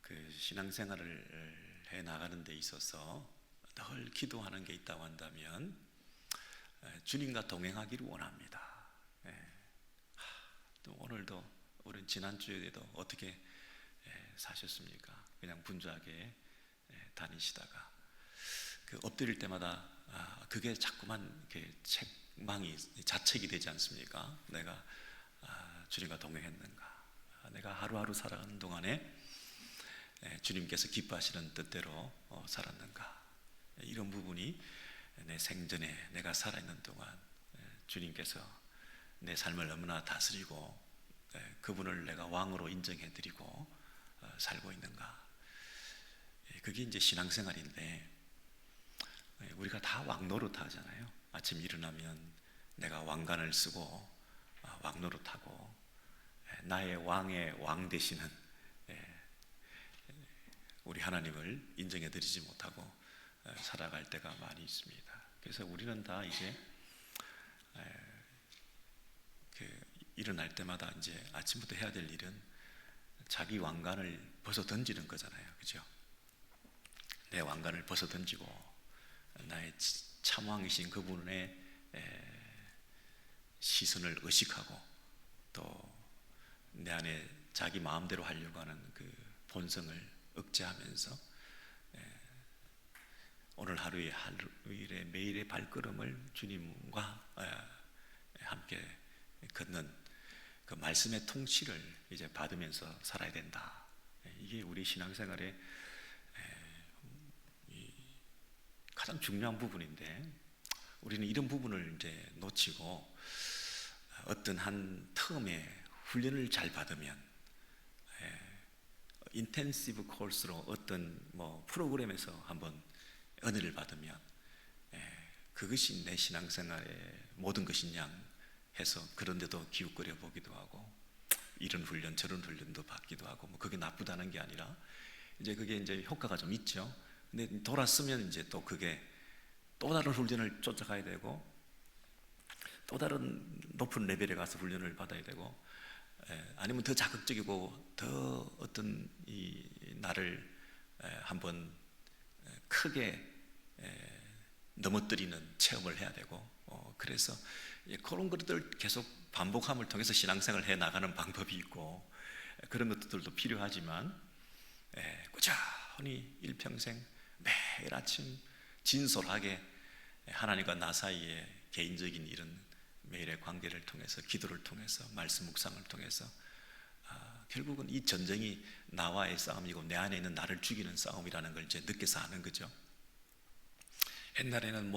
그 신앙생활을 해 나가는 데 있어서 늘 기도하는 게 있다고 한다면 주님과 동행하기를 원합니다. 또 오늘도 우리 지난주에도 어떻게 사셨습니까? 그냥 분주하게 다니시다가 그 엎드릴 때마다 그게 자꾸만 이렇게 책망이 자책이 되지 않습니까? 내가 주님과 동행했는가? 내가 하루하루 살아가는 동안에 주님께서 기뻐하시는 뜻대로 살았는가? 이런 부분이 내 생전에 내가 살아있는 동안 주님께서 내 삶을 너무나 다스리고 그분을 내가 왕으로 인정해드리고 살고 있는가? 그게 이제 신앙생활인데, 우리가 다 왕노릇 하잖아요. 아침 일어나면 내가 왕관을 쓰고 왕노릇하고 나의 왕의 왕 되시는 우리 하나님을 인정해드리지 못하고 살아갈 때가 많이 있습니다. 그래서 우리는 다 이제 일어날 때마다 이제 아침부터 해야 될 일은 자기 왕관을 벗어 던지는 거잖아요. 그죠? 내 왕관을 벗어 던지고 나의 참왕이신 그분의 시선을 의식하고 또 내 안에 자기 마음대로 하려고 하는 그 본성을 억제하면서 오늘 하루의 매일의 발걸음을 주님과 함께 걷는 그 말씀의 통치를 이제 받으면서 살아야 된다. 이게 우리 신앙생활의 가장 중요한 부분인데, 우리는 이런 부분을 이제 놓치고 어떤 한 텀에 훈련을 잘 받으면, 인텐시브 코र्스로 어떤 프로그램에서 한번 은혜를 받으면 그것이 내 신앙생활의 모든 것이냐 해서 그런 데도 기웃거려 보기도 하고, 이런 훈련 저런 훈련도 받기도 하고, 그게 나쁘다는 게 아니라 이제 그게 이제 효과가 좀 있죠. 근데 돌았으면 이제 또 그게 또 다른 훈련을 쫓아가야 되고, 또 다른 높은 레벨에 가서 훈련을 받아야 되고, 아니면 더 자극적이고 더 어떤 나를 한번 크게 넘어뜨리는 체험을 해야 되고, 그래서 그런 것들 계속 반복함을 통해서 신앙생활을 해 나가는 방법이 있고, 그런 것들도 필요하지만 꾸준히 일평생 매일 아침 진솔하게 하나님과 나 사이의 개인적인 이런 매일의 관계를 통해서, 기도를 통해서, 말씀 묵상을 통해서 결국은 이 전쟁이 나와의 싸움이고 내 안에 있는 나를 죽이는 싸움이라는 걸 이제 느껴서 아는 거죠. 옛날에는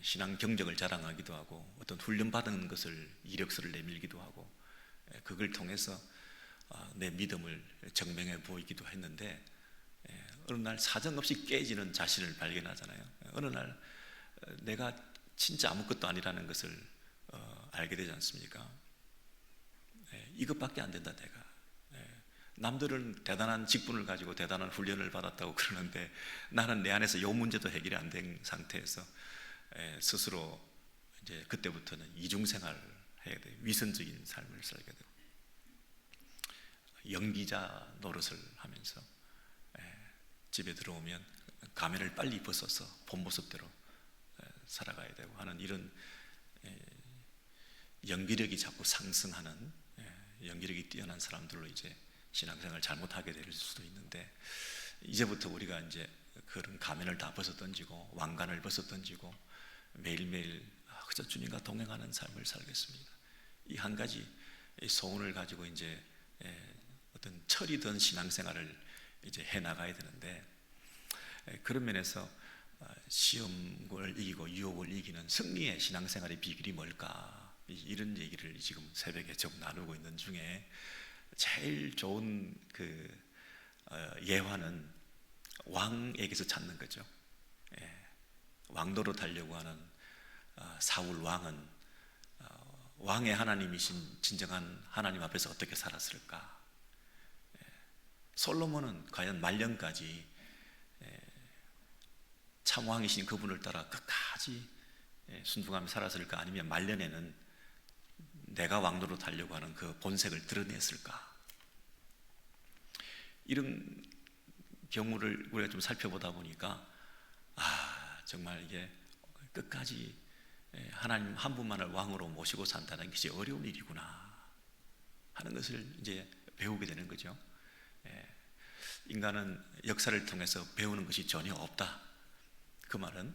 신앙 경적을 자랑하기도 하고 어떤 훈련받은 것을 이력서를 내밀기도 하고 그걸 통해서 내 믿음을 증명해 보이기도 했는데, 어느 날 사정없이 깨지는 자신을 발견하잖아요. 어느 날 내가 진짜 아무것도 아니라는 것을 알게 되지 않습니까? 이것밖에 안 된다. 내가 남들은 대단한 직분을 가지고 대단한 훈련을 받았다고 그러는데 나는 내 안에서 이 문제도 해결이 안 된 상태에서 스스로 이제 그때부터는 이중생활을 해야 돼요. 위선적인 삶을 살게 되고 연기자 노릇을 하면서 집에 들어오면 가면을 빨리 벗어서 본 모습대로 살아가야 되고 하는 이런 연기력이 자꾸 상승하는, 연기력이 뛰어난 사람들로 이제 신앙생활을 잘못하게 될 수도 있는데, 이제부터 우리가 이제 그런 가면을 다 벗어 던지고 왕관을 벗어 던지고 매일매일 그저 주님과 동행하는 삶을 살겠습니다. 이 한 가지 소원을 가지고 이제 어떤 철이 든 신앙생활을 이제 해 나가야 되는데, 그런 면에서 시험을 이기고 유혹을 이기는 승리의 신앙생활의 비결이 뭘까? 이런 얘기를 지금 새벽에 좀 나누고 있는 중에 제일 좋은 예화는 왕에게서 찾는 거죠. 왕도로 달려고 하는 사울 왕은 왕의 하나님이신 진정한 하나님 앞에서 어떻게 살았을까? 솔로몬은 과연 말년까지 참왕이신 그분을 따라 끝까지 순종하며 살았을까? 아니면 말년에는 내가 왕도로 달려고 하는 그 본색을 드러냈을까? 이런 경우를 우리가 좀 살펴보다 보니까 정말 이게 끝까지 하나님 한 분만을 왕으로 모시고 산다는 게 진짜 어려운 일이구나 하는 것을 이제 배우게 되는 거죠. 인간은 역사를 통해서 배우는 것이 전혀 없다. 그 말은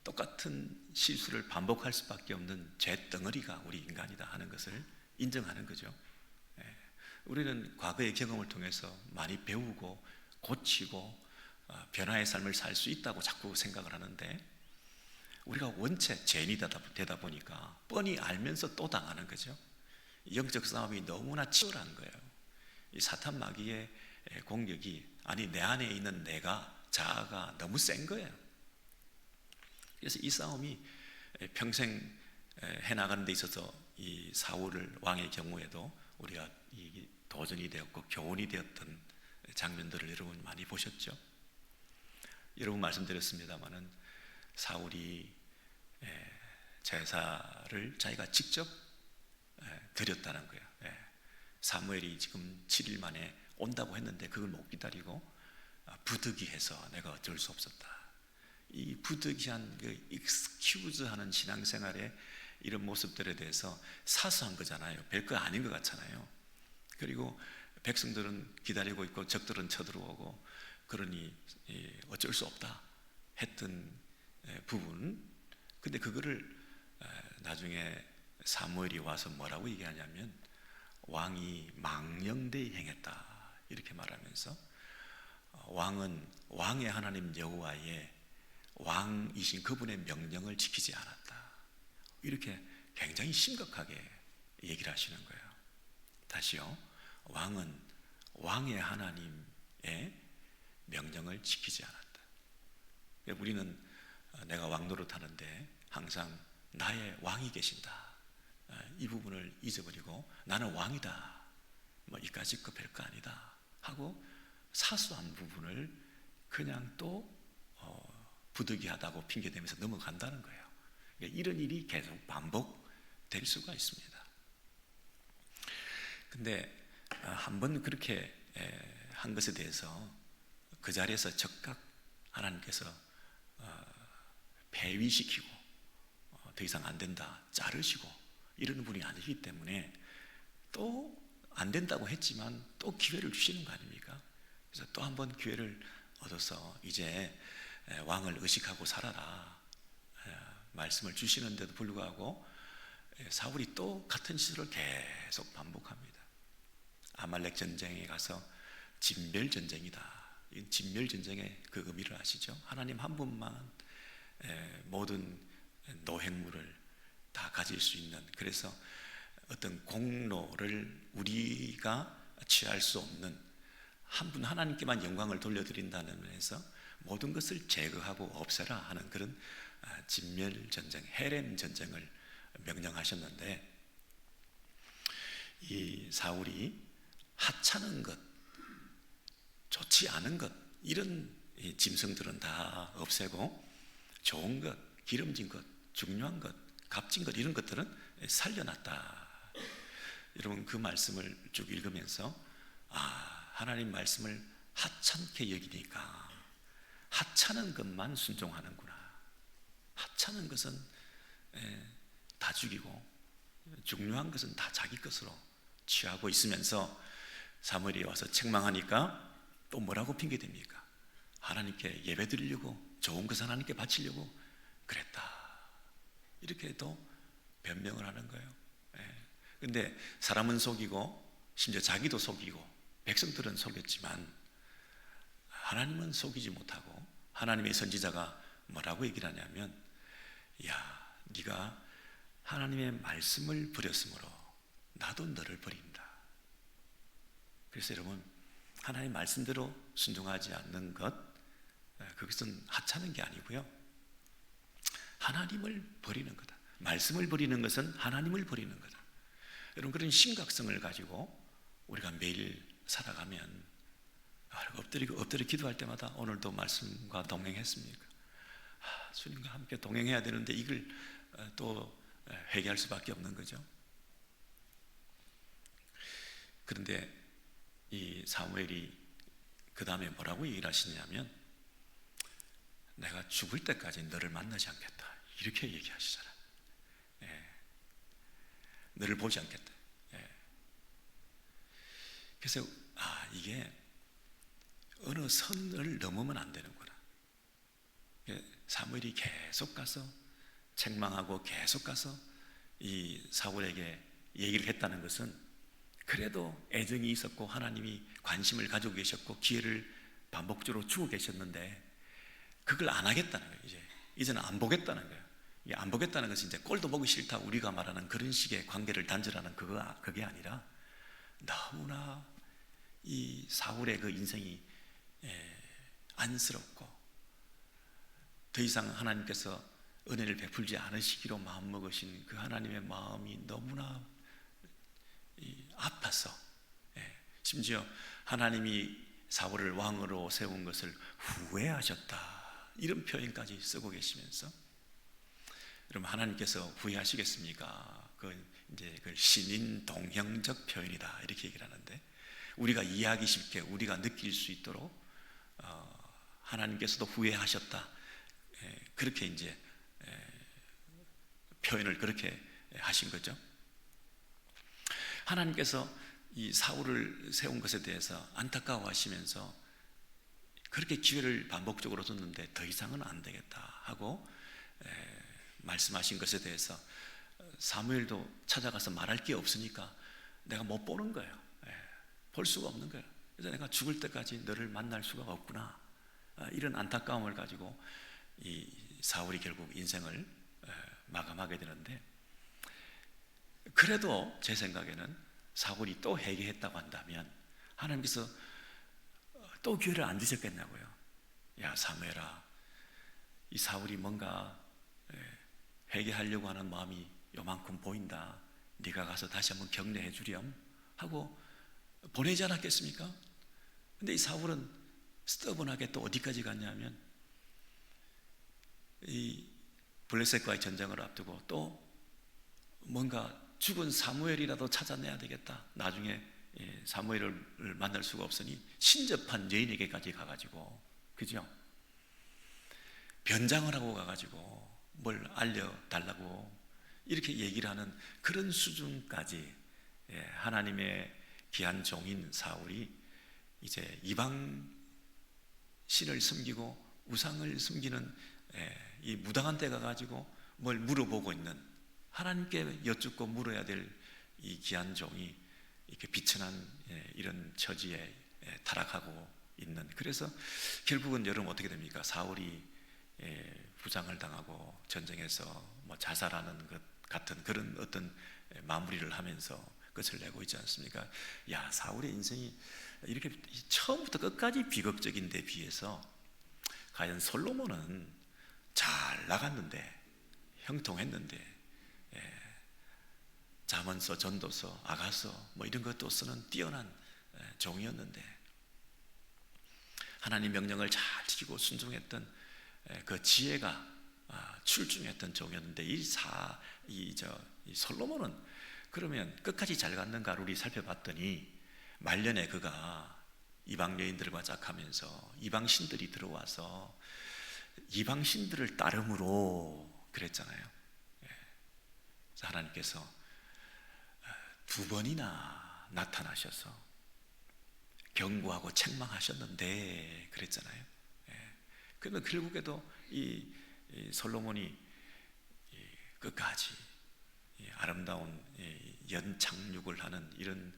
똑같은 실수를 반복할 수밖에 없는 죄 덩어리가 우리 인간이다 하는 것을 인정하는 거죠. 우리는 과거의 경험을 통해서 많이 배우고 고치고 변화의 삶을 살 수 있다고 자꾸 생각을 하는데, 우리가 원체 죄인이 되다 보니까 뻔히 알면서 또 당하는 거죠. 영적 싸움이 너무나 치열한 거예요. 이 사탄 마귀의 공격이, 내 안에 있는 자아가 너무 센 거예요. 그래서 이 싸움이 평생 해나가는 데 있어서 이 사울 왕의 경우에도 우리가 도전이 되었고 교훈이 되었던 장면들을 여러분 많이 보셨죠. 여러분 말씀드렸습니다마는 사울이 제사를 자기가 직접 드렸다는 거예요. 사무엘이 지금 7일 만에 온다고 했는데 그걸 못 기다리고 부득이해서 내가 어쩔 수 없었다. 이 부득이한 그 익스큐즈하는 신앙생활의 이런 모습들에 대해서 사소한 거잖아요. 별거 아닌 것 같잖아요. 그리고 백성들은 기다리고 있고 적들은 쳐들어오고, 그러니 어쩔 수 없다 했던 부분. 근데 그거를 나중에 사무엘이 와서 뭐라고 얘기하냐면 왕이 망령되이 행했다 이렇게 말하면서, 왕은 왕의 하나님 여호와의 왕이신 그분의 명령을 지키지 않았다, 이렇게 굉장히 심각하게 얘기를 하시는 거예요. 다시요, 왕은 왕의 하나님의 명령을 지키지 않았다. 우리는 내가 왕 노릇하는데 항상 나의 왕이 계신다, 이 부분을 잊어버리고 나는 왕이다, 이까짓 거 별거 아니다 하고 사소한 부분을 그냥 또 부득이하다고 핑계대면서 넘어간다는 거예요. 이런 일이 계속 반복될 수가 있습니다. 근데 한번 그렇게 한 것에 대해서 그 자리에서 즉각 하나님께서 폐위시키고 더 이상 안 된다 자르시고 이러는 분이 아니기 때문에, 또 안 된다고 했지만 또 기회를 주시는 거 아닙니까? 그래서 또 한 번 기회를 얻어서 이제 왕을 의식하고 살아라 말씀을 주시는데도 불구하고 사울이 또 같은 시도를 계속 반복합니다. 아말렉 전쟁에 가서 진멸 전쟁이다. 이 진멸 전쟁의 그 의미를 아시죠? 하나님 한 분만 모든 노획물을 다 가질 수 있는, 그래서 어떤 공로를 우리가 취할 수 없는 한 분 하나님께만 영광을 돌려드린다는 면에서 모든 것을 제거하고 없애라 하는 그런 진멸 전쟁, 헤렘 전쟁을 명령하셨는데, 이 사울이 하찮은 것, 좋지 않은 것, 이런 짐승들은 다 없애고 좋은 것, 기름진 것, 중요한 것, 값진 것, 이런 것들은 살려놨다. 여러분 그 말씀을 쭉 읽으면서 하나님 말씀을 하찮게 여기니까 하찮은 것만 순종하는구나. 하찮은 것은 다 죽이고 중요한 것은 다 자기 것으로 취하고 있으면서 사무엘이 와서 책망하니까 또 뭐라고 핑계댑니까? 하나님께 예배드리려고, 좋은 것을 하나님께 바치려고 그랬다, 이렇게 또 변명을 하는 거예요. 근데 사람은 속이고 심지어 자기도 속이고 백성들은 속였지만 하나님은 속이지 못하고, 하나님의 선지자가 뭐라고 얘기를 하냐면, 야, 네가 하나님의 말씀을 버렸으므로 나도 너를 버린다. 그래서 여러분, 하나님의 말씀대로 순종하지 않는 것, 그것은 하찮은 게 아니고요, 하나님을 버리는 거다. 말씀을 버리는 것은 하나님을 버리는 거다. 여러분, 그런 심각성을 가지고 우리가 매일 살아가면, 엎드려 기도할 때마다 오늘도 말씀과 동행했습니까? 주님과 함께 동행해야 되는데 이걸 또 회개할 수밖에 없는 거죠. 그런데 이 사무엘이 그 다음에 뭐라고 얘기를 하시냐면 내가 죽을 때까지 너를 만나지 않겠다 이렇게 얘기하시잖아요. 너를 보지 않겠다. 그래서 이게 어느 선을 넘으면 안 되는구나. 사무엘이 계속 가서 책망하고 계속 가서 이 사울에게 얘기를 했다는 것은 그래도 애정이 있었고 하나님이 관심을 가지고 계셨고 기회를 반복적으로 주고 계셨는데 그걸 안 하겠다는 거예요. 이제는 안 보겠다는 거예요. 안 보겠다는 것은 이제 꼴도 보기 싫다 우리가 말하는 그런 식의 관계를 단절하는 그게 아니라 너무나 이 사울의 그 인생이 안쓰럽고 더 이상 하나님께서 은혜를 베풀지 않으시기로 마음먹으신 그 하나님의 마음이 너무나 아파서 심지어 하나님이 사울을 왕으로 세운 것을 후회하셨다 이런 표현까지 쓰고 계시면서 여러분 하나님께서 후회하시겠습니까? 그 신인 동형적 표현이다 이렇게 얘기를 하는데 우리가 이해하기 쉽게 우리가 느낄 수 있도록 하나님께서도 후회하셨다 그렇게 이제 표현을 그렇게 하신 거죠. 하나님께서 이 사울을 세운 것에 대해서 안타까워하시면서 그렇게 기회를 반복적으로 줬는데 더 이상은 안 되겠다 하고 말씀하신 것에 대해서 사무엘도 찾아가서 말할 게 없으니까 내가 못 보는 거예요. 볼 수가 없는 거예요. 그래서 내가 죽을 때까지 너를 만날 수가 없구나 이런 안타까움을 가지고 이 사울이 결국 인생을 마감하게 되는데 그래도 제 생각에는 사울이 또 회개했다고 한다면 하나님께서 또 기회를 안 주셨겠냐고요. 야 사무엘아 이 사울이 뭔가 회개하려고 하는 마음이 요만큼 보인다. 네가 가서 다시 한번 격려해 주렴 하고 보내지 않았겠습니까? 근데 이 사울은 스터번하게 또 어디까지 갔냐면 이 블레셋과의 전쟁을 앞두고 또 뭔가 죽은 사무엘이라도 찾아내야 되겠다. 나중에 사무엘을 만날 수가 없으니 신접한 여인에게까지 가가지고 그죠? 변장을 하고 가가지고 뭘 알려달라고 이렇게 얘기를 하는 그런 수준까지 하나님의 귀한 종인 사울이 이제 이방 신을 섬기고 우상을 섬기는 이 무당한 데 가가지고 뭘 물어보고 있는 하나님께 여쭙고 물어야 될 이 귀한 종이 이렇게 비천한 이런 처지에 타락하고 있는 그래서 결국은 여러분 어떻게 됩니까? 사울이 부상을 당하고 전쟁에서 뭐 자살하는 것 같은 그런 어떤 마무리를 하면서 끝을 내고 있지 않습니까? 야 사울의 인생이 이렇게 처음부터 끝까지 비극적인 데 비해서 과연 솔로몬은 잘 나갔는데 형통했는데 잠언서, 전도서, 아가서 뭐 이런 것도 쓰는 뛰어난 종이었는데 하나님 명령을 잘 지키고 순종했던 그 지혜가 출중했던 종이었는데 이 솔로몬은 그러면 끝까지 잘 갔는가를 우리 살펴봤더니 말년에 그가 이방 여인들과 짝하면서 이방 신들이 들어와서 이방 신들을 따름으로 그랬잖아요. 그래서 하나님께서 두 번이나 나타나셔서 경고하고 책망하셨는데 그랬잖아요. 그러면 결국에도 이 솔로몬이 끝까지 아름다운 연착륙을 하는 이런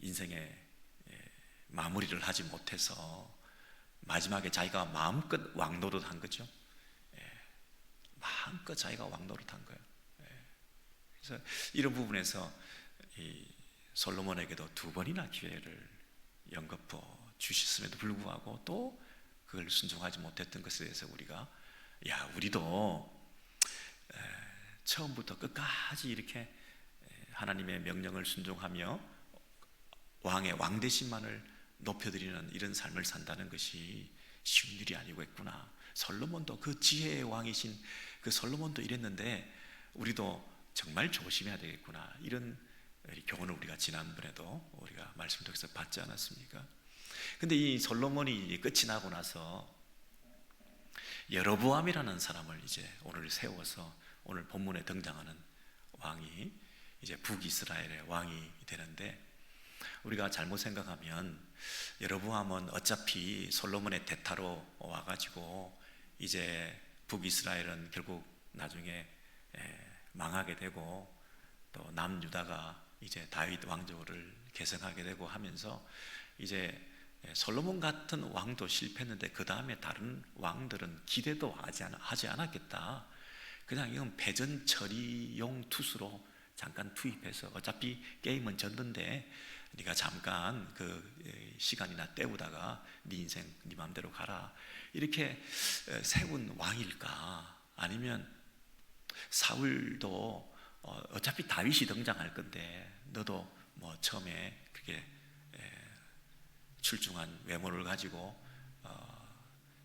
인생의 마무리를 하지 못해서 마지막에 자기가 마음껏 왕노릇한 거죠. 마음껏 자기가 왕노릇한 거예요. 그래서 이런 부분에서 이 솔로몬에게도 두 번이나 기회를 연거푸 주셨음에도 불구하고 또 그걸 순종하지 못했던 것에 대해서 우리가 우리도 처음부터 끝까지 이렇게 하나님의 명령을 순종하며 왕의 왕대신만을 높여드리는 이런 삶을 산다는 것이 쉬운 일이 아니고 있구나. 솔로몬도 그 지혜의 왕이신 그 솔로몬도 이랬는데 우리도 정말 조심해야 되겠구나. 이런 교훈을 우리가 지난번에도 우리가 말씀 통해서 받지 않았습니까? 근데 이 솔로몬이 끝이 나고 나서 여로보암이라는 사람을 이제 오늘 세워서 오늘 본문에 등장하는 왕이 이제 북이스라엘의 왕이 되는데, 우리가 잘못 생각하면 여로보암은 어차피 솔로몬의 대타로 와가지고 이제 북이스라엘은 결국 나중에 망하게 되고, 또 남유다가 이제 다윗 왕조를 계승하게 되고 하면서 이제 솔로몬 같은 왕도 실패했는데 그 다음에 다른 왕들은 기대도 하지 않았겠다. 그냥 이건 패전 처리용 투수로 잠깐 투입해서 어차피 게임은 졌는데 네가 잠깐 그 시간이나 때우다가 네 인생 네 마음대로 가라, 이렇게 세운 왕일까? 아니면 사울도 어차피 다윗이 등장할 건데 너도 뭐 처음에 그게 출중한 외모를 가지고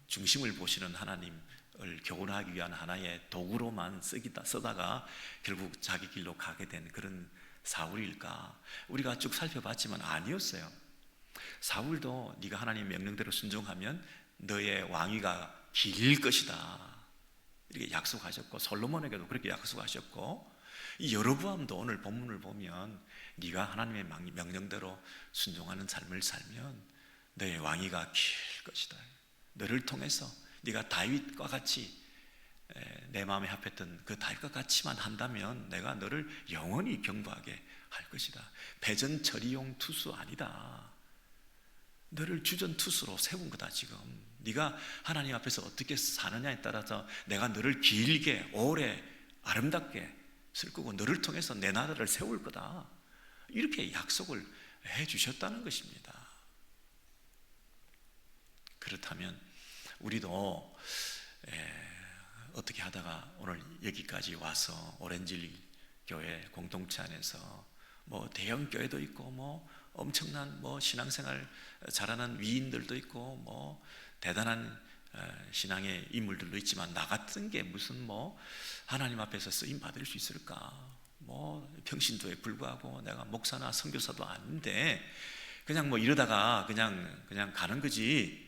중심을 보시는 하나님을 교훈하기 위한 하나의 도구로만 쓰다가 결국 자기 길로 가게 된 그런 사울일까? 우리가 쭉 살펴봤지만 아니었어요. 사울도 네가 하나님 명령대로 순종하면 너의 왕위가 길 것이다, 이렇게 약속하셨고, 솔로몬에게도 그렇게 약속하셨고, 이 여로보암도 오늘 본문을 보면 네가 하나님의 명령대로 순종하는 삶을 살면 너의 왕위가 길 것이다. 너를 통해서 네가 다윗과 같이 내 마음에 합했던 그 다윗과 같이만 한다면 내가 너를 영원히 경배하게 할 것이다. 패전 처리용 투수 아니다. 너를 주전 투수로 세운 거다. 지금 네가 하나님 앞에서 어떻게 사느냐에 따라서 내가 너를 길게 오래 아름답게 쓸 거고 너를 통해서 내 나라를 세울 거다, 이렇게 약속을 해 주셨다는 것입니다. 그렇다면 우리도 어떻게 하다가 오늘 여기까지 와서 오렌지 교회 공동체 안에서 뭐 대형 교회도 있고 뭐 엄청난 뭐 신앙생활 잘하는 위인들도 있고 뭐 대단한 신앙의 인물들도 있지만 나 같은 게 무슨 뭐 하나님 앞에서 쓰임 받을 수 있을까? 뭐 평신도에 불구하고 내가 목사나 선교사도 아닌데 그냥 뭐 이러다가 그냥 가는 거지.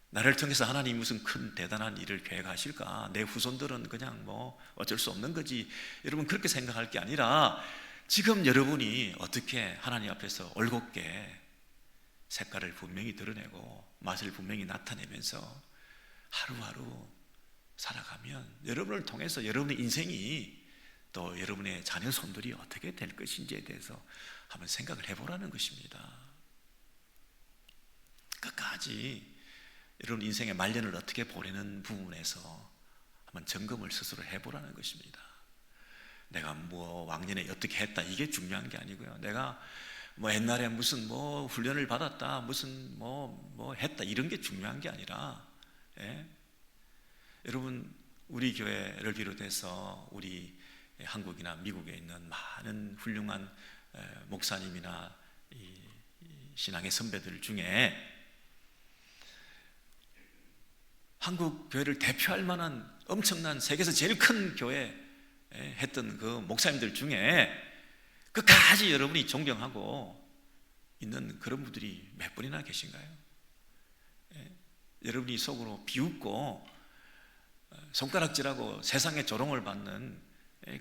나를 통해서 하나님 무슨 큰 대단한 일을 계획하실까? 내 후손들은 그냥 뭐 어쩔 수 없는 거지. 여러분 그렇게 생각할 게 아니라 지금 여러분이 어떻게 하나님 앞에서 올곧게 색깔을 분명히 드러내고 맛을 분명히 나타내면서 하루하루 살아가면 여러분을 통해서 여러분의 인생이 또 여러분의 자녀 손들이 어떻게 될 것인지에 대해서 한번 생각을 해보라는 것입니다. 끝까지 여러분 인생의 말년을 어떻게 보내는 부분에서 한번 점검을 스스로 해보라는 것입니다. 내가 뭐 왕년에 어떻게 했다 이게 중요한 게 아니고요. 내가 뭐 옛날에 무슨 뭐 훈련을 받았다 무슨 뭐 했다 이런 게 중요한 게 아니라 여러분 우리 교회를 비롯해서 우리 한국이나 미국에 있는 많은 훌륭한 목사님이나 이 신앙의 선배들 중에 한국 교회를 대표할 만한 엄청난 세계에서 제일 큰 교회 했던 그 목사님들 중에 끝까지 여러분이 존경하고 있는 그런 분들이 몇 분이나 계신가요? 여러분이 속으로 비웃고 손가락질하고 세상의 조롱을 받는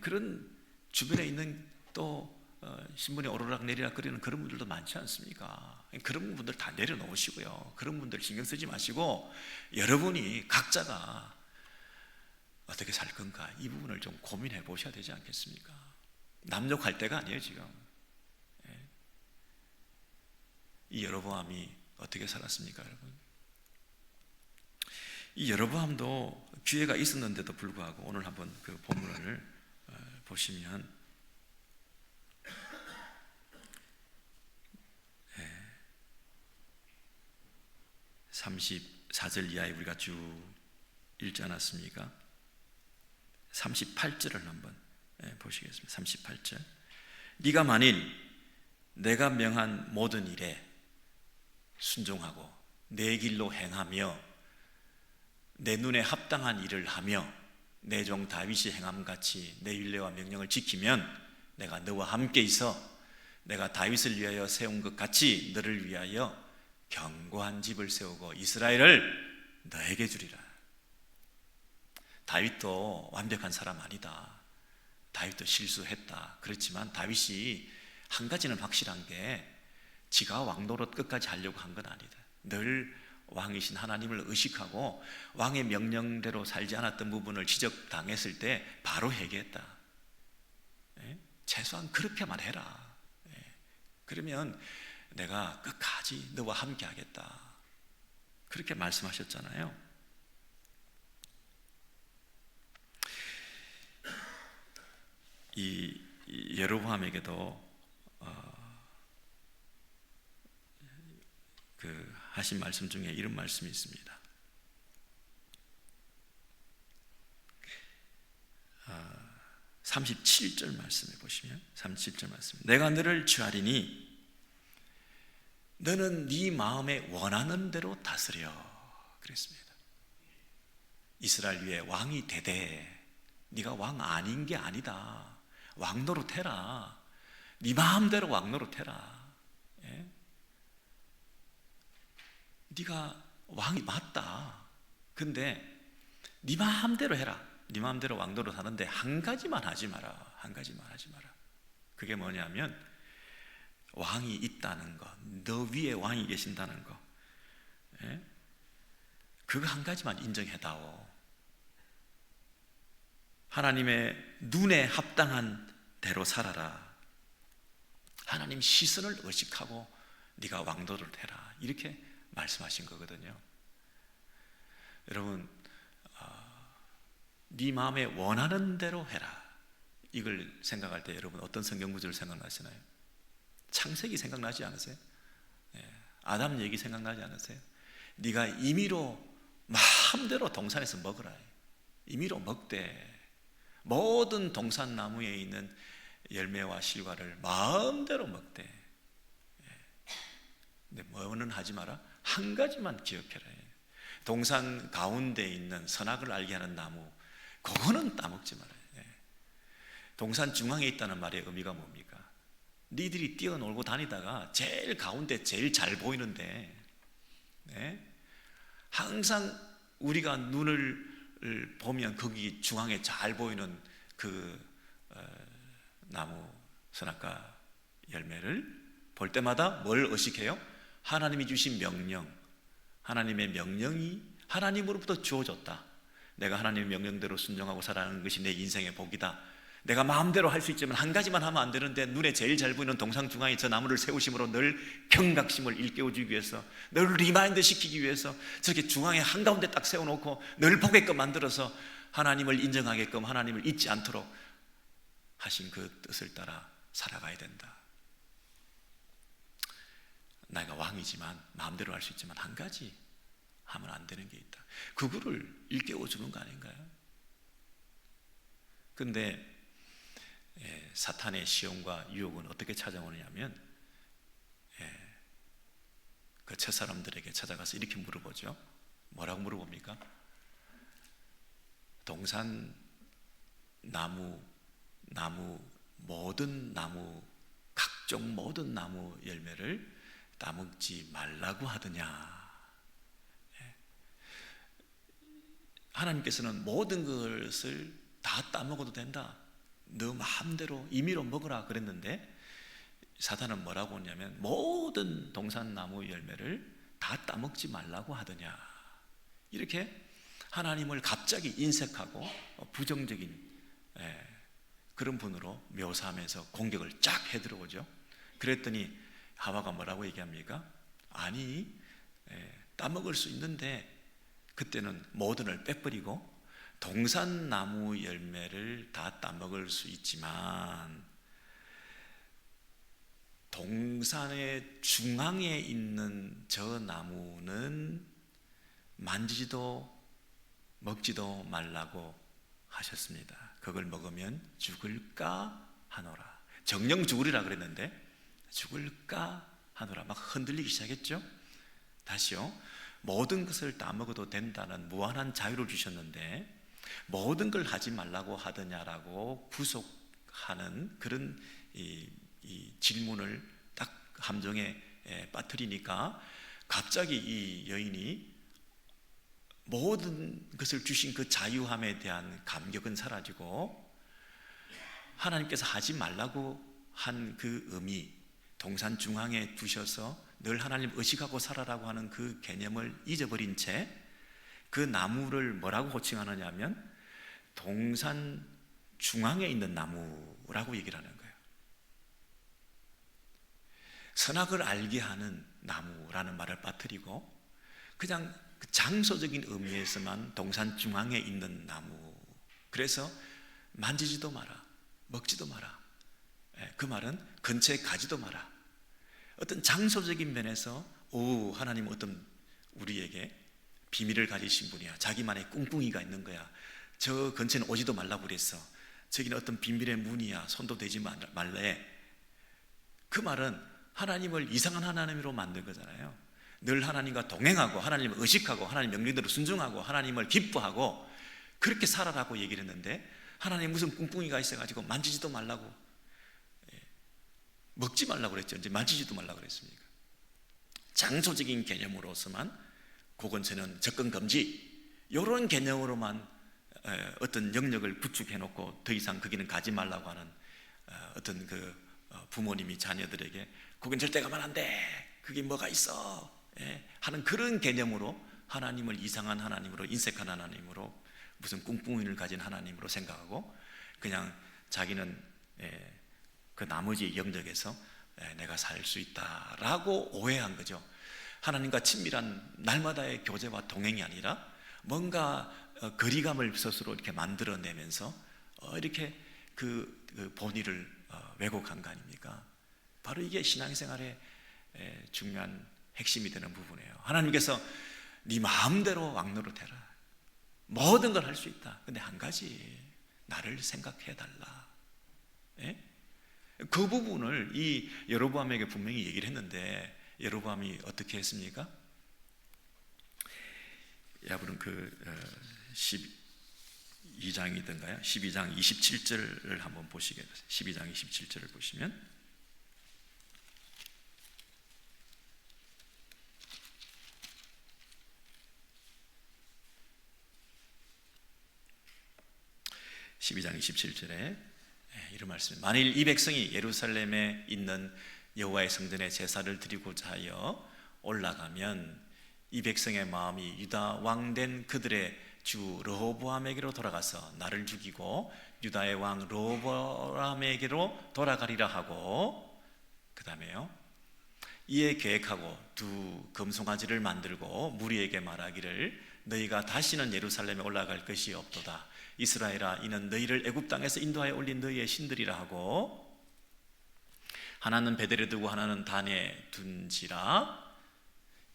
그런 주변에 있는 또 신문에 오르락 내리락 거리는 그런 분들도 많지 않습니까? 그런 분들 다 내려놓으시고요. 그런 분들 신경 쓰지 마시고 여러분이 각자가 어떻게 살 건가 이 부분을 좀 고민해 보셔야 되지 않겠습니까? 남욕할 때가 아니에요 지금. 이 여로보암이 어떻게 살았습니까 여러분? 이 여로보암도 기회가 있었는데도 불구하고 오늘 한번 그 본문을 보시면 34절 이하에 우리가 쭉 읽지 않았습니까? 38절을 한번 보시겠습니다. 38절. 네가 만일 내가 명한 모든 일에 순종하고 내 길로 행하며 내 눈에 합당한 일을 하며 내 종 다윗이 행함같이 내 율례와 명령을 지키면 내가 너와 함께 있어 내가 다윗을 위하여 세운 것 같이 너를 위하여 견고한 집을 세우고 이스라엘을 너에게 주리라. 다윗도 완벽한 사람 아니다. 다윗도 실수했다. 그렇지만 다윗이 한 가지는 확실한 게 지가 왕노릇 끝까지 하려고 한 건 아니다. 늘 왕이신 하나님을 의식하고 왕의 명령대로 살지 않았던 부분을 지적당했을 때 바로 회개했다. 최소한 그렇게만 해라. 그러면 내가 끝까지 너와 함께 하겠다. 그렇게 말씀하셨잖아요. 이 여로보암에게도 하신 말씀 중에 이런 말씀이 있습니다. 37절 말씀해 보시면 37절 말씀. 내가 너를 취하리니 너는 네 마음에 원하는 대로 다스려. 그랬습니다. 이스라엘 위에 왕이 되되 네가 왕 아닌 게 아니다. 왕 노릇해라. 네 마음대로 왕 노릇해라. 네가 왕이 맞다. 근데 네 마음대로 해라. 네 마음대로 왕 노릇하는데 한 가지만 하지 마라. 한 가지만 하지 마라. 그게 뭐냐면 왕이 있다는 거, 너 위에 왕이 계신다는 거, 그거 한 가지만 인정해다오. 하나님의 눈에 합당한 대로 살아라. 하나님 시선을 의식하고 네가 왕도를 해라. 이렇게 말씀하신 거거든요. 여러분, 네 마음에 원하는 대로 해라. 이걸 생각할 때 여러분 어떤 성경 구절을 생각나시나요? 창세기 생각나지 않으세요? 아담 얘기 생각나지 않으세요? 네가 임의로 마음대로 동산에서 먹으라. 임의로 먹되 모든 동산 나무에 있는 열매와 실과를 마음대로 먹되. 근데 뭐는 하지 마라? 한 가지만 기억해라. 동산 가운데 있는 선악을 알게 하는 나무, 그거는 따먹지 마라. 동산 중앙에 있다는 말의 의미가 뭡니까? 니들이 뛰어놀고 다니다가 제일 가운데 제일 잘 보이는데, 항상 우리가 눈을 보면 거기 중앙에 잘 보이는 그 나무 선악과 열매를 볼 때마다 뭘 의식해요? 하나님이 주신 명령, 하나님의 명령이 하나님으로부터 주어졌다. 내가 하나님의 명령대로 순종하고 살아가는 것이 내 인생의 복이다. 내가 마음대로 할 수 있지만 한 가지만 하면 안 되는데 눈에 제일 잘 보이는 동상 중앙에 저 나무를 세우심으로 늘 경각심을 일깨워주기 위해서, 늘 리마인드 시키기 위해서 저렇게 중앙에 한가운데 딱 세워놓고 늘 보게끔 만들어서 하나님을 인정하게끔, 하나님을 잊지 않도록 하신 그 뜻을 따라 살아가야 된다. 내가 왕이지만 마음대로 할 수 있지만 한 가지 하면 안 되는 게 있다. 그거를 일깨워주는 거 아닌가요? 근데 사탄의 시험과 유혹은 어떻게 찾아오느냐면 그 첫사람들에게 찾아가서 이렇게 물어보죠. 뭐라고 물어봅니까? 동산 나무 모든 나무, 각종 모든 나무 열매를 따먹지 말라고 하더냐. 하나님께서는 모든 것을 다 따먹어도 된다. 너 마음대로 임의로 먹으라 그랬는데 사탄은 뭐라고 했냐면 모든 동산나무 열매를 다 따먹지 말라고 하더냐. 이렇게 하나님을 갑자기 인색하고 부정적인 그런 분으로 묘사하면서 공격을 쫙 해들어오죠. 그랬더니 하와가 뭐라고 얘기합니까? 아니, 따먹을 수 있는데 그때는 모든을 빼버리고 동산나무 열매를 다 따먹을 수 있지만 동산의 중앙에 있는 저 나무는 만지지도 먹지도 말라고 하셨습니다. 그걸 먹으면 죽을까 하노라. 정령 죽으리라 그랬는데 죽을까 하노라. 막 흔들리기 시작했죠. 다시요. 모든 것을 다 먹어도 된다는 무한한 자유를 주셨는데 모든 걸 하지 말라고 하더냐라고 구속하는 그런 이 질문을 딱 함정에 빠뜨리니까 갑자기 이 여인이 모든 것을 주신 그 자유함에 대한 감격은 사라지고 하나님께서 하지 말라고 한 그 의미, 동산 중앙에 두셔서 늘 하나님 의식하고 살아라고 하는 그 개념을 잊어버린 채 그 나무를 뭐라고 호칭하느냐 하면 동산 중앙에 있는 나무라고 얘기를 하는 거예요. 선악을 알게 하는 나무라는 말을 빠뜨리고 그냥 그 장소적인 의미에서만 동산 중앙에 있는 나무, 그래서 만지지도 마라, 먹지도 마라, 그 말은 근처에 가지도 마라. 어떤 장소적인 면에서 하나님 어떤 우리에게 비밀을 가지신 분이야, 자기만의 꿍꿍이가 있는 거야, 저 근처에는 오지도 말라고 그랬어, 저기는 어떤 비밀의 문이야, 손도 대지 말래. 그 말은 하나님을 이상한 하나님으로 만든 거잖아요. 늘 하나님과 동행하고 하나님을 의식하고 하나님 명령대로 순종하고 하나님을 기뻐하고 그렇게 살아라고 얘기를 했는데, 하나님 무슨 꿍꿍이가 있어가지고 만지지도 말라고, 먹지 말라고 그랬죠. 이제 만지지도 말라고 그랬습니까? 장소적인 개념으로서만 그 근처는 접근 금지, 이런 개념으로만 어떤 영역을 구축해 놓고 더 이상 거기는 가지 말라고 하는 어떤 그 부모님이 자녀들에게 거긴 절대 가면 안 돼, 그게 뭐가 있어 하는 그런 개념으로 하나님을 이상한 하나님으로, 인색한 하나님으로, 무슨 꿍꿍이를 가진 하나님으로 생각하고 그냥 자기는 그 나머지 영역에서 내가 살 수 있다라고 오해한 거죠. 하나님과 친밀한 날마다의 교제와 동행이 아니라 뭔가 거리감을 스스로 이렇게 만들어내면서 이렇게 그 본의를 왜곡한 거 아닙니까? 바로 이게 신앙생활의 중요한 핵심이 되는 부분이에요. 하나님께서 네 마음대로 왕노릇해라, 모든 걸 할 수 있다. 근데 한 가지, 나를 생각해달라. 그 부분을 이 여로보암에게 분명히 얘기를 했는데 여로보암이 어떻게 했습니까? 여러분 그 12장이던가요? 12장 27절을 한번 보시겠어요? 12장 27절을 보시면 이런 말씀, 만일 이 백성이 예루살렘에 있는 여호와의 성전에 제사를 드리고자 하여 올라가면 이 백성의 마음이 유다 왕된 그들의 주 르호보암에게로 돌아가서 나를 죽이고 유다의 왕 르호보암에게로 돌아가리라 하고, 그 다음에요, 이에 계획하고 두 금송아지를 만들고 무리에게 말하기를 너희가 다시는 예루살렘에 올라갈 것이 없도다. 이스라엘아, 이는 너희를 애굽 땅에서 인도하여 올린 너희의 신들이라 하고, 하나는 베델에 두고 하나는 단에 둔지라.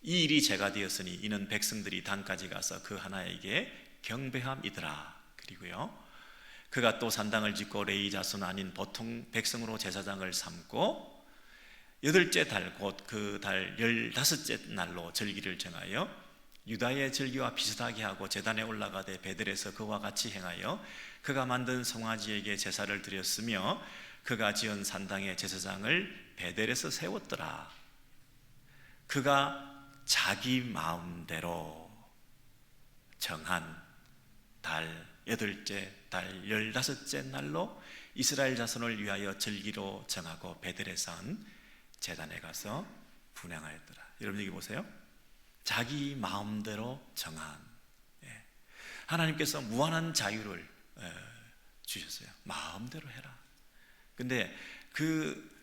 이 일이 제가 되었으니 이는 백성들이 단까지 가서 그 하나에게 경배함이더라. 그리고요, 그가 또 산당을 짓고 레위 자손 아닌 보통 백성으로 제사장을 삼고 8째 달 곧 그 달 15째 날로 절기를 정하여 유다의 절기와 비슷하게 하고 제단에 올라가되 베델에서 그와 같이 행하여 그가 만든 송아지에게 제사를 드렸으며 그가 지은 산당의 제사장을 베델에서 세웠더라. 그가 자기 마음대로 정한 달 8째 달 15째 날로 이스라엘 자손을 위하여 절기로 정하고 베델에서 한 제단에 가서 분향하였더라. 여러분 여기 보세요. 자기 마음대로 정한, 하나님께서 무한한 자유를 주셨어요. 마음대로 해라. 근데 그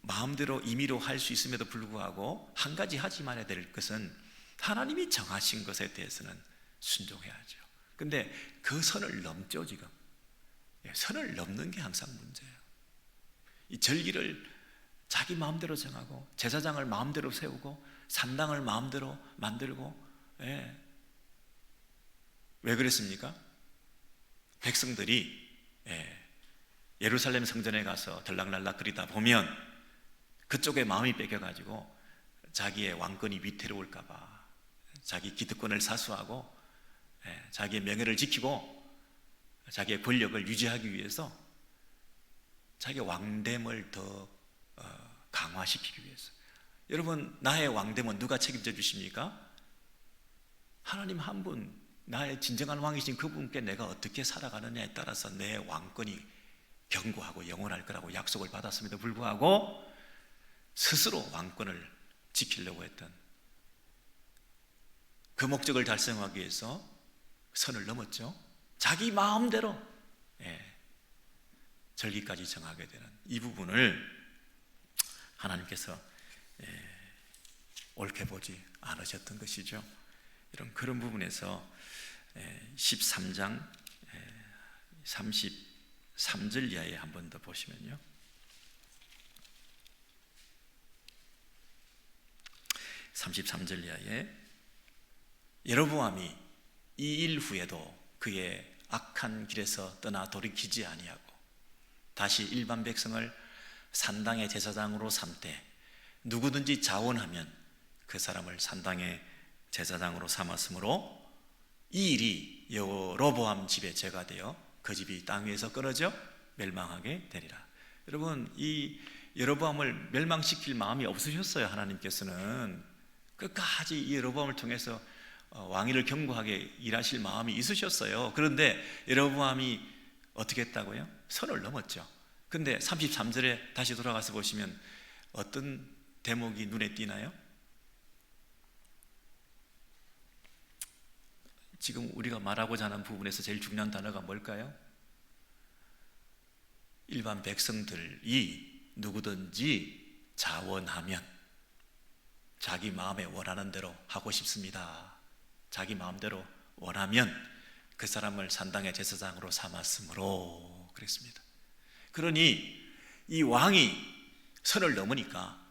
마음대로 임의로 할 수 있음에도 불구하고 한 가지 하지 말아야 될 것은 하나님이 정하신 것에 대해서는 순종해야죠. 근데 그 선을 넘죠. 지금 선을 넘는 게 항상 문제예요. 이 절기를 자기 마음대로 정하고 제사장을 마음대로 세우고 산당을 마음대로 만들고, 왜 그랬습니까? 백성들이 예루살렘 성전에 가서 들락날락 거리다 보면 그쪽에 마음이 뺏겨가지고 자기의 왕권이 위태로울까봐 자기 기득권을 사수하고 자기의 명예를 지키고 자기의 권력을 유지하기 위해서 자기의 왕됨을 더 강화시키기 위해서 여러분, 나의 왕 되면 누가 책임져 주십니까? 하나님 한 분, 나의 진정한 왕이신 그분께 내가 어떻게 살아가느냐에 따라서 내 왕권이 견고하고 영원할 거라고 약속을 받았음에도 불구하고 스스로 왕권을 지키려고 했던 그 목적을 달성하기 위해서 선을 넘었죠. 자기 마음대로 절기까지 정하게 되는 이 부분을 하나님께서 옳게 보지 않으셨던 것이죠. 이런 그런 부분에서 13장 33절 이하에 한 번 더 보시면요, 33절 이하에 여로보암이 이 일 후에도 그의 악한 길에서 떠나 돌이키지 아니하고 다시 일반 백성을 산당의 제사장으로 삼되 누구든지 자원하면 그 사람을 산당의 제사장으로 삼았으므로 이 일이 여로보암 집의 죄가 되어 그 집이 땅 위에서 끊어져 멸망하게 되리라. 여러분, 이 여로보암을 멸망시킬 마음이 없으셨어요. 하나님께서는 끝까지 이 여로보암을 통해서 왕위를 견고하게 일하실 마음이 있으셨어요. 그런데 여로보암이 어떻게 했다고요? 선을 넘었죠. 근데 33절에 다시 돌아가서 보시면 어떤 대목이 눈에 띄나요? 지금 우리가 말하고자 하는 부분에서 제일 중요한 단어가 뭘까요? 일반 백성들이 누구든지 자원하면, 자기 마음에 원하는 대로 하고 싶습니다, 자기 마음대로 원하면 그 사람을 산당의 제사장으로 삼았으므로 그랬습니다. 그러니 이 왕이 선을 넘으니까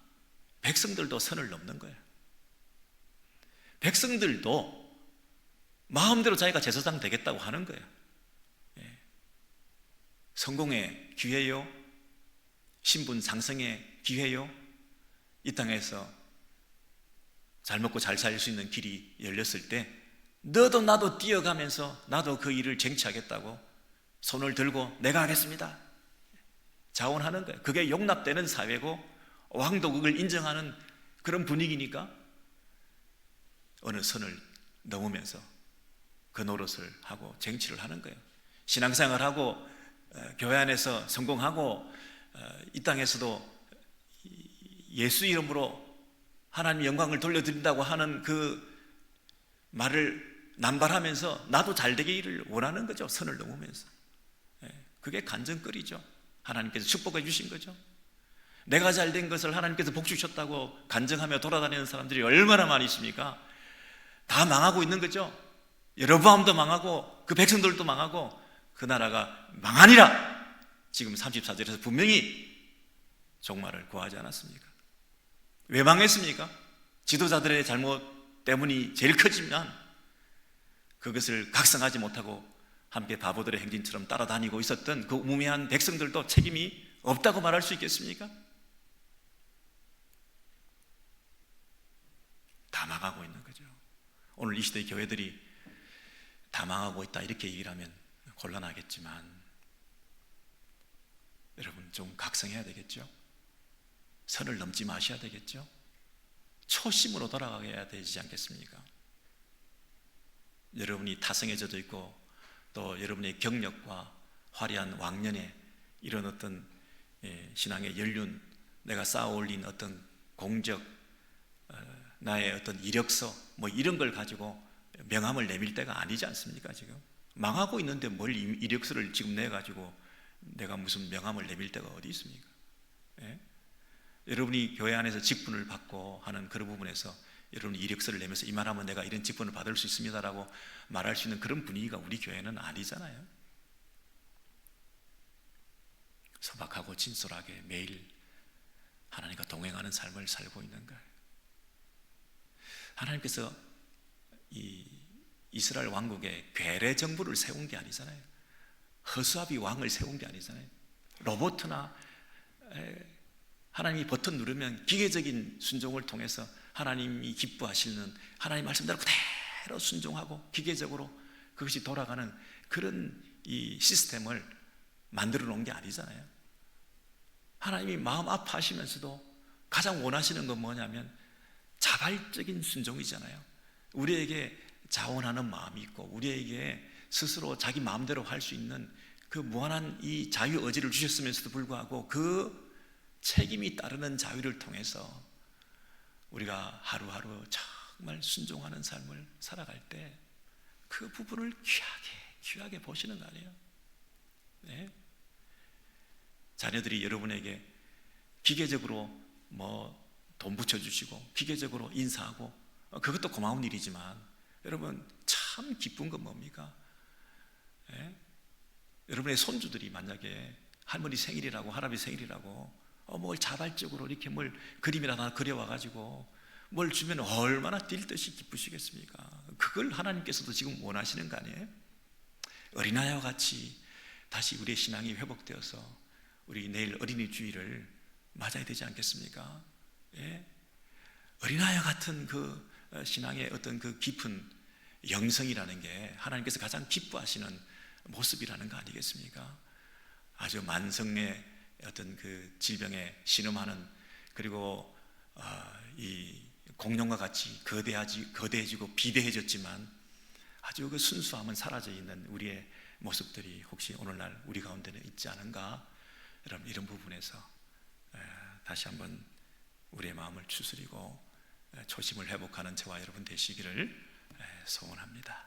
백성들도 선을 넘는 거예요. 백성들도 마음대로 자기가 제사장 되겠다고 하는 거예요. 성공의 기회요, 신분 상승의 기회요, 이 땅에서 잘 먹고 잘 살 수 있는 길이 열렸을 때 너도 나도 뛰어가면서 나도 그 일을 쟁취하겠다고 손을 들고 내가 하겠습니다 자원하는 거예요. 그게 용납되는 사회고 왕도 그걸 인정하는 그런 분위기니까 어느 선을 넘으면서 그 노릇을 하고 쟁취를 하는 거예요. 신앙생활하고 교회 안에서 성공하고 이 땅에서도 예수 이름으로 하나님 영광을 돌려드린다고 하는 그 말을 남발하면서 나도 잘 되기를 원하는 거죠. 선을 넘으면서. 그게 간증거리죠. 하나님께서 축복해 주신 거죠. 내가 잘된 것을 하나님께서 복 주셨다고 간증하며 돌아다니는 사람들이 얼마나 많이 있습니까? 다 망하고 있는 거죠. 여로보암도 망하고 그 백성들도 망하고 그 나라가 망하니라. 지금 34절에서 분명히 종말을 구하지 않았습니까? 왜 망했습니까? 지도자들의 잘못 때문이 제일 크지만 그것을 각성하지 못하고 함께 바보들의 행진처럼 따라다니고 있었던 그 무매한 백성들도 책임이 없다고 말할 수 있겠습니까? 다 망하고 있는 거죠. 오늘 이 시대의 교회들이 다 망하고 있다 이렇게 얘기를 하면 곤란하겠지만 여러분 좀 각성해야 되겠죠. 선을 넘지 마셔야 되겠죠. 초심으로 돌아가야 되지 않겠습니까? 여러분이 타성에 젖어 있고 또 여러분의 경력과 화려한 왕년에 이런 어떤 신앙의 연륜, 내가 쌓아 올린 어떤 공적, 나의 어떤 이력서 뭐 이런 걸 가지고 명함을 내밀 때가 아니지 않습니까? 지금 망하고 있는데 뭘 이력서를 지금 내가지고 내가 무슨 명함을 내밀 때가 어디 있습니까? 예? 여러분이 교회 안에서 직분을 받고 하는 그런 부분에서 여러분이 이력서를 내면서 이 말하면 내가 이런 직분을 받을 수 있습니다라고 말할 수 있는 그런 분위기가 우리 교회는 아니잖아요. 소박하고 진솔하게 매일 하나님과 동행하는 삶을 살고 있는 거예요. 하나님께서 이 이스라엘 왕국에 괴뢰 정부를 세운 게 아니잖아요. 허수아비 왕을 세운 게 아니잖아요. 로봇이나 하나님이 버튼 누르면 기계적인 순종을 통해서 하나님이 기뻐하시는 하나님 말씀대로 그대로 순종하고 기계적으로 그것이 돌아가는 그런 이 시스템을 만들어 놓은 게 아니잖아요. 하나님이 마음 아파하시면서도 가장 원하시는 건 뭐냐면 자발적인 순종이잖아요. 우리에게 자원하는 마음이 있고 우리에게 스스로 자기 마음대로 할 수 있는 그 무한한 이 자유 의지를 주셨으면서도 불구하고 그 책임이 따르는 자유를 통해서 우리가 하루하루 정말 순종하는 삶을 살아갈 때 그 부분을 귀하게 보시는 거 아니에요? 네? 자녀들이 여러분에게 기계적으로 뭐 돈 붙여주시고 기계적으로 인사하고 그것도 고마운 일이지만 여러분 참 기쁜 건 뭡니까? 예? 여러분의 손주들이 만약에 할머니 생일이라고 할아버지 생일이라고 뭘 자발적으로 이렇게 뭘 그림이라도 하나 그려와가지고 뭘 주면 얼마나 뛸 듯이 기쁘시겠습니까? 그걸 하나님께서도 지금 원하시는 거 아니에요? 어린아이와 같이 다시 우리의 신앙이 회복되어서 우리 내일 어린이 주일을 맞아야 되지 않겠습니까? 예? 어린아이와 같은 그 신앙의 어떤 그 깊은 영성이라는 게 하나님께서 가장 기뻐하시는 모습이라는 거 아니겠습니까? 아주 만성의 어떤 그 질병에 신음하는 그리고 이 공룡과 같이 거대해지고 비대해졌지만 아주 그 순수함은 사라져 있는 우리의 모습들이 혹시 오늘날 우리 가운데는 있지 않은가? 여러분 이런 부분에서 다시 한번 우리의 마음을 추스리고 초심을 회복하는 저와 여러분 되시기를 소원합니다.